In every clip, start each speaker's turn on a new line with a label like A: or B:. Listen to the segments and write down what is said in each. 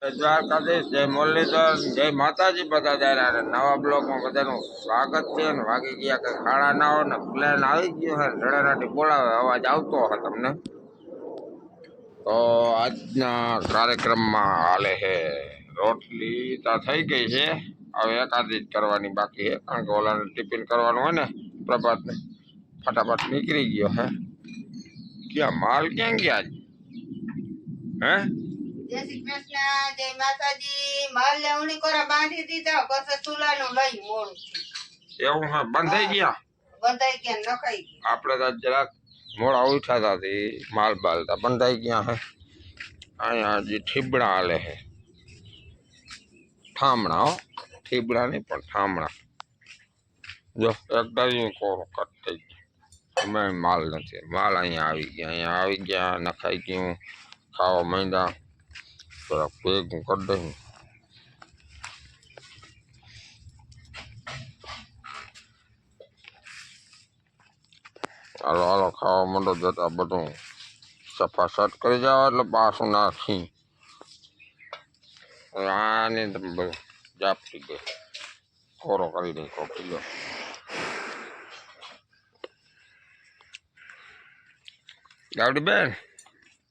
A: જય દ્વારકાધીશ, જય મુરલીધર, જય માતાજી બધા દાયરા નવા બ્લોકમાં બધાનું સ્વાગત છે. ને વાગી ગયા કે ખાડા ના હોય ને પ્લેન આવી ગયો છે, રડારાટી બોલાવે અવાજ આવતો હશે તમને. તો આજના કાર્યક્રમમાં હાલે છે રોટલી તો થઈ ગઈ છે, હવે એકાદી જ કરવાની બાકી છે, કારણ કે ઓલાને ટિફિન કરવાનું હોય ને પ્રભાતને ફટાફટ નીકળી ગયો હે. ક્યાં માલ ક્યાં ગયા હે?
B: જય શ્રી કૃષ્ણ, જય માતાજી. માલ લેવણી કોરા બાંધી દીધા, પછી ચૂલાનું લઈ મોડું
A: એવું હા, બંધ થઈ ગયા.
B: બંધાઈ ગયા, નખાઈ ગયા.
A: આપણે તો જરાક મોડા ઉઠ્યા હતા, માલ બાલ તા બંધાઈ ગયા હે. અહીંયા હજી ઠીબડા હાલે છે, ઠામણા હો, ઠીબડા નહીં પણ ઠામણા. જો એક ડાળીયું કોરું કટ થઈ ગયું, એમાં માલ નથી. માલ અહીંયા આવી ગયા, નખાઈ ગયું, ખાવા માંડ્યા. જરાક ભેગું કરી દઉં. હાલો હાલો ખાવા માંડો, જતા બધું સફા સટ કરી જાવ એટલે પાછું નાખી આને તમે બધું જાપટી ગઈ કોરો કરી દઈ કોપી લો. ગાવડી બેન,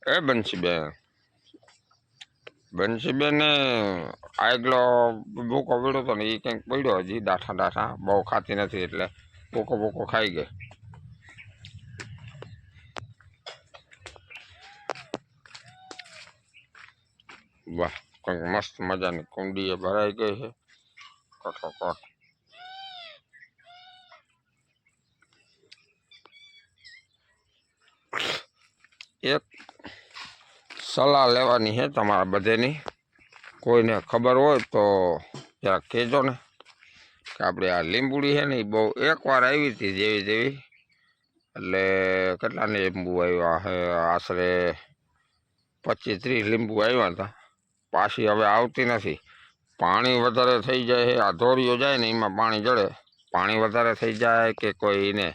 A: એ બંસીબેન આગલો ભૂકો પડ્યો હતો ને એ કંઈક પડ્યો હજી ડાઠા બહુ ખાતી નથી એટલે ભૂકો ખાઈ ગઈ. વાહ, કંઈક મસ્ત મજાની કુંડી એ ભરાઈ ગઈ છે કઠોકટ. એક સલાહ લેવાની છે તમારા બધેની, કોઈને ખબર હોય તો જરાક કહેજો ને કે આપણે આ લીંબુડી છે ને એ બહુ એકવાર આવી હતી જેવી એટલે કેટલા લીંબુ આવ્યા છે, આશરે 25-30 લીંબુ આવ્યા હતા. પાછી હવે આવતી નથી. પાણી વધારે થઈ જાય, આ ધોરીઓ જાય ને એમાં પાણી જડે. પાણી વધારે થઈ જાય કે કોઈને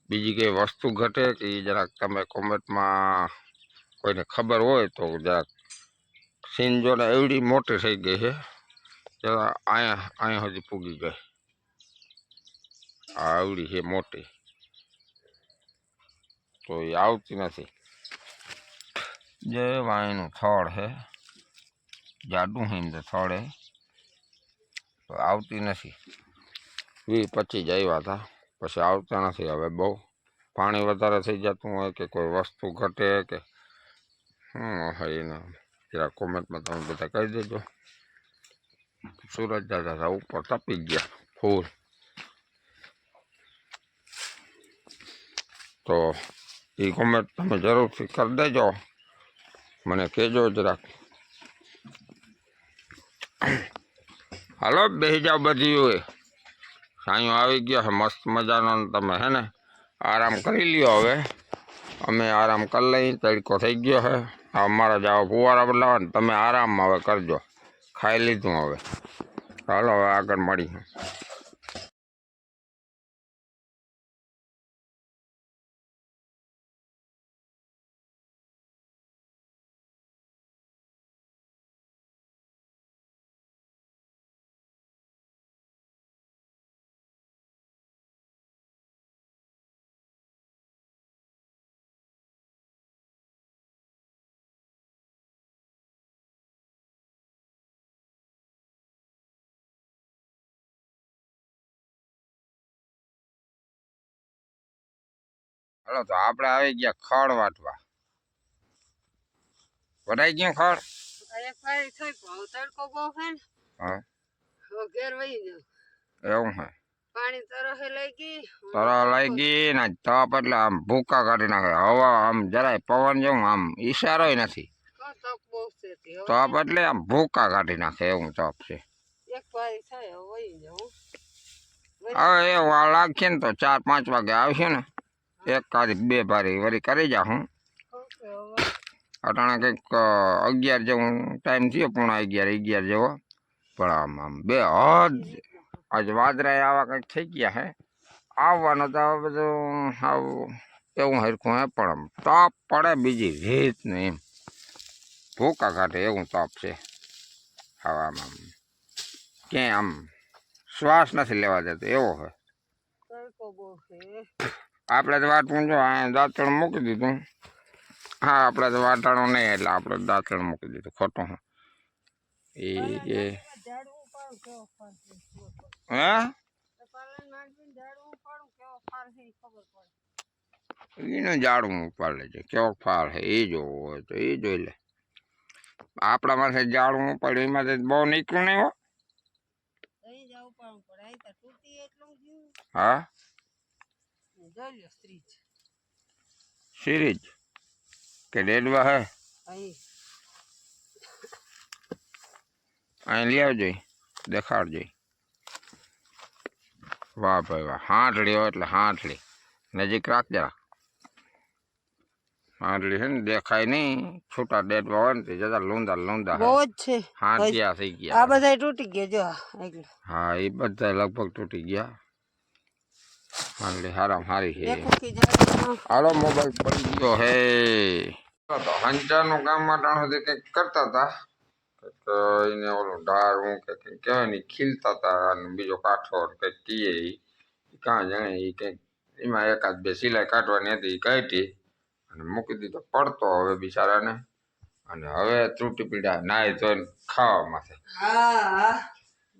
A: બીજી કઈ વસ્તુ ઘટે કે એ જરાક તમે કોમેન્ટમાં કોઈને ખબર હોય તો જરાક સીનજો ને એવડી મોટી થઈ ગઈ છે, જરા અહીંયા સુધી પૂગી ગઈ. આ આવડી છે મોટી, તો એ આવતી નથી. જે વાયનું થડ છે, જાડું હિંદ થડે તો આવતી નથી. 20-25 આવ્યા હતા, પછી આવતા નથી. હવે બહુ પાણી વધારે થઈ જતું હોય કે કોઈ વસ્તુ ઘટે કે હોય એને જરા કોમેન્ટમાં તમે બધા કહી દેજો. સુરજ દાદા ઉપર તપી ગયા ફૂલ, તો એ કોમેન્ટ તમે જરૂરથી કરી દેજો, મને કહેજો જરાક. હાલો બેસી જાઓ બધી હોય, સાંયો આવી ગયો છે મસ્ત મજાનો. તમે હે ને આરામ કરી લ્યો. હવે અમે આરામ કરી લઈ, તડકો થઈ ગયો છે. અમારા જાઓ ફુવારા બદલાવા ને તમે આરામમાં હવે કરજો. ખાઈ લીધું હવે, ચાલો હવે આગળ મળી. હાલો તો આપણે આવી ગયા ખડ વાટવા. વટાઈ ગયું ખડ? હા એવું હે.
B: પાણી તરફ લઈ
A: ગઈ ને તપ એટલે આમ ભૂકા કાઢી નાખે. હવા આમ જરાય પવન જેવું આમ ઈશારો નથી. તપ એટલે આમ ભૂકા કાઢી નાખે એવું તપ છે. હવે એ લાગશે ને તો 4-5 વાગે આવશે ને, એક કાદી 2 ભારી વળી કરી જા. હું અટાણા કંઈક 11 જેવું ટાઈમ થયો, 11:30 જેવો. પણ આમ 2 હદ આજ વાદળા આવા કંઈક થઈ ગયા હે. આવવાનું તો બધું આવું એવું હરખું હે, પણ આમ તાપ પડે બીજી રીત ને એમ ભૂકા કાઢે એવું તાપ છે. હવામાં ક્યાંય આમ શ્વાસ નથી લેવા દેતો એવો હોય. આપણે તો વાટવું જો આ દાંતણ મૂકી દીધું. હા આપણે તો વાટાણું નહીં એટલે આપણે દાંતણ મૂકી દીધું ખોટું. એ હે એનું ઝાડવું ઉપાડ લેજે કેવો ફાળ છે એ જોવો હોય તો એ જોઈ લે. આપણા પાસે ઝાડવું ઉપાડ્યું એમાંથી બહુ નીકળું નહીં હો. હા સિરીજ કે ડેડવા હે અહીં લઈ આવજો દેખાડજો. વાહ ભાઈ વાહ હાંઠળી હોય એટલે હાંઠળી નજીક રાખ જરા. હાંઠળી છે ને દેખાય નહીં છૂટા ડેડવા હોય ને તે જતા લૂંદા લૂંદા
B: બહુ જ છે.
A: હાંઠિયા થઈ ગયા.
B: આ બધા તૂટી ગયા જો.
A: હા એ બધા લગભગ તૂટી ગયા. હાંડલી હારામ હારી છે. હાલો મોબાઈલ પડી ગયો હે. તો હંચાનું કામ માટે સુધી કંઈક કરતા હતા. એને ઓલું ડાળું કે કંઈક કહેવાય ને ખીલતા હતા અને બીજો કાઠો કંઈક કીએ એ કાં જાણે એ કંઈક એમાં એકાદ બે સિલાઈ કાઢવાની હતી એ કાઢી અને મૂકી દીધો પડતો હવે બિચારાને. અને હવે તૂટી પીડા નાય ધોઈને ખાવામાં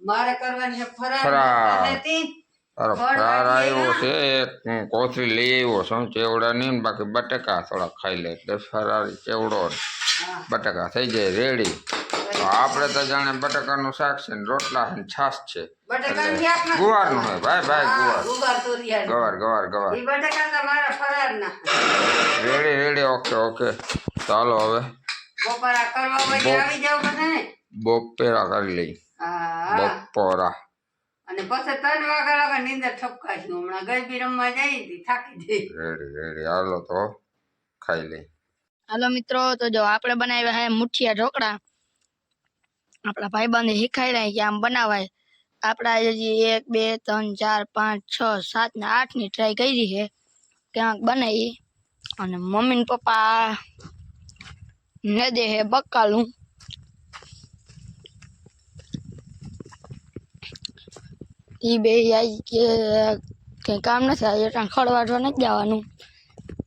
B: મારે કરવાની
A: ફરાર. તારો ફરાર આવ્યો છે હું કોથળી લઈ આવ્યો છું ચેવડા નહીં ને બાકી બટાકા થોડા ખાઈ લે એટલે ફરારી ચેવડો બટાકા થઈ જાય રેડી. તો આપણે તો જાણે બટાકાનું શાક છે ને રોટલા છે ને છાશ છે ગુવારનું હોય ભાઈ ભાઈ ગુવાર ગવાર ગવાર રેડી રેડી ઓકે ઓકે ચાલો હવે બપોરા કરી લઈ બપોરા.
B: અને પછી 3 વાગ્યા લાગે નીંદર ઠપકાશું. હમણાં ગરબી રમવા જઈ હતી થાકી જઈ.
A: રેડી રેડી હાલો તો ખાઈ લઈ.
C: હાલો મિત્રો તો જો આપણે બનાવ્યા હે મુઠિયા ઢોકળા. આપણા ભાઈબંધે શીખાડ્યા કે આમ બનાવાય. આપણા હજી 1 2 3 4 5 6 7 ને 8 ની ટ્રાય કરી છે ક્યાંક બનાવી. અને મમ્મી ને પપ્પા ને દે હે બકાલું. ઈ બે આઈ કે કઈ કામ નથી આજે ત્યાં ખડવાડવા નથી જવાનું.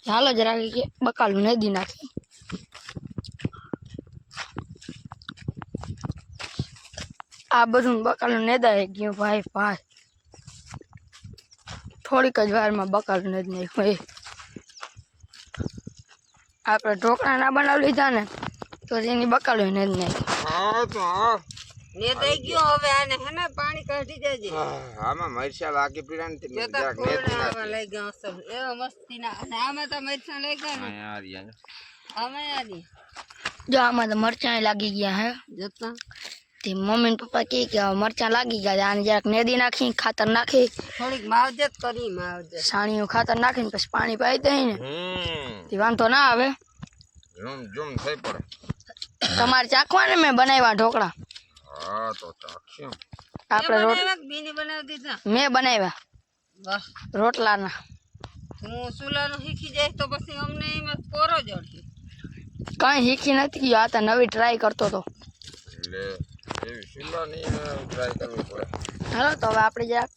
C: ચાલો જરા કે બકાલું નદી નાખી. આ બધું બકાલું નેદાય ગયું ભાઈ ભાઈ. થોડીક જ વારમાં બકાલું નદી નાખ્યું. આપણે ઢોકળા ના બનાવી લીધા ને તો એની બકાલું નદી નાખ્યું.
B: નેદાઈ ગયો હવે આને હે ને પાણી કાઢી દેજે.
A: આમાં મરચા લાગી પીડા ને
B: લઈ ગયો એવો મસ્તીના. અને આમાં તો મરચા લઈ ગયા ને આમાં આદી
C: જો આમાં તો મરચાં લાગી ગયા હે
B: જતા.
C: તે મમ્મી ને પપ્પા કે મરચાં લાગી ગયા આને જરાક નેદી નાખી ખાતર નાખી
B: થોડીક માવજત કરી માવજત
C: સાણીયું ખાતર નાખીને પછી પાણી પાઈ દઈ ને તે વાંધો ના આવે.
A: ઝૂમ થઈ પડે.
C: તમારે ચાખવા ને મેં બનાવ્યા ઢોકળા.
A: હા તો ચાખશું.
C: આપણે
B: બીની બનાવી દીધા
C: મેં બનાવ્યા.
B: વાહ
C: રોટલાના.
B: હું સુલાનું શીખી જાય તો પછી અમને એમાં પોરો જ અડશે.
C: કઈ શીખી નથી ગયો. આ તો નવી ટ્રાય કરતો હતો.
A: એટલે એવી સુલાની ટ્રાય કરવી પડે.
C: હાલો તો હવે આપણે જરાક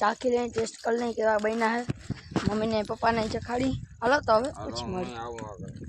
C: ચાખી લઈએ ટેસ્ટ કરી લઈએ કેવા બન્યા હે. મમ્મીને પપ્પાને ચખાડી. હાલો તો હવે પછી મળી.
A: આવું આગળ